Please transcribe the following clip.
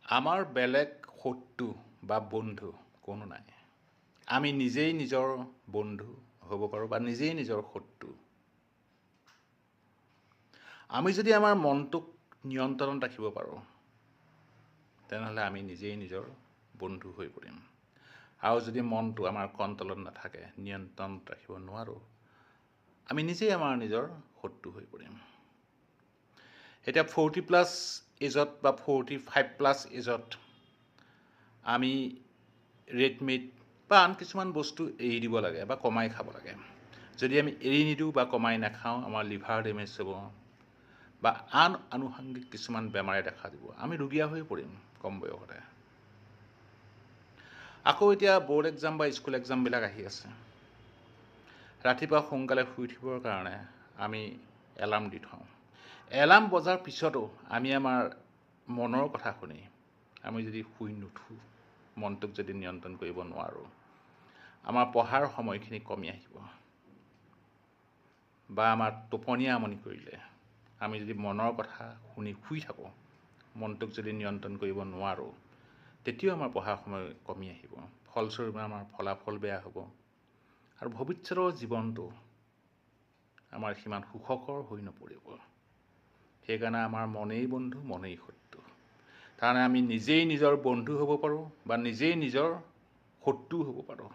আমাৰ বেলেগ শত্ৰু বা বন্ধু কোনো নাই। আমি নিজেই নিজৰ বন্ধু হ'ব পাৰোঁ বা নিজেই নিজৰ শত্ৰু। আমি যদি আমাৰ মনটোক নিয়ন্ত্ৰণত ৰাখিব পাৰোঁ, তেনেহ'লে আমি নিজেই নিজৰ বন্ধু হৈ পৰিম। আৰু যদি মনটো আমাৰ কণ্ট্ৰলত নাথাকে, নিয়ন্ত্ৰণত ৰাখিব নোৱাৰোঁ, আমি নিজেই আমাৰ নিজৰ শত্ৰু হৈ পৰিম। এতিয়া 40+ এজত বা 45+ এজত আমি ৰেড মিট বা আন কিছুমান বস্তু এৰি দিব লাগে বা কমাই খাব লাগে। যদি আমি এৰি নিদিওঁ বা কমাই নাখাওঁ, আমাৰ লিভাৰ ডেমেজ হ'ব বা আন আনুষংগিক কিছুমান বেমাৰে দেখা দিব। আমি ৰোগীয়া হৈ পৰিম কম বয়সতে। আকৌ এতিয়া ব'ৰ্ড এক্সাম বা স্কুল এক্সামবিলাক আহি আছে। ৰাতিপুৱা সোনকালে শুই উঠিবৰ কাৰণে আমি এলাৰ্ম দি থওঁ। এলাৰ্ম বজাৰ পিছতো আমি আমাৰ মনৰ কথা শুনি আমি যদি শুই নুঠোঁ, মনটোক যদি নিয়ন্ত্ৰণ কৰিব নোৱাৰোঁ, আমাৰ পঢ়াৰ সময়খিনি কমি আহিব। বা আমাৰ টোপনিয়ে আমনি কৰিলে আমি যদি মনৰ কথা শুনি শুই থাকোঁ, মনটোক যদি নিয়ন্ত্ৰণ কৰিব নোৱাৰোঁ, তেতিয়াও আমাৰ পঢ়াৰ সময় কমি আহিব। ফলস্বৰূপে আমাৰ ফলাফল বেয়া হ'ব আৰু ভৱিষ্যতৰ জীৱনটো আমাৰ সিমান সুখকৰ হৈ নপৰিব। সেইকাৰণে আমাৰ মনেই বন্ধু, মনেই শত্ৰু। তাৰমানে আমি নিজেই নিজৰ বন্ধু হ'ব পাৰোঁ বা নিজেই নিজৰ শত্ৰু হ'ব পাৰোঁ।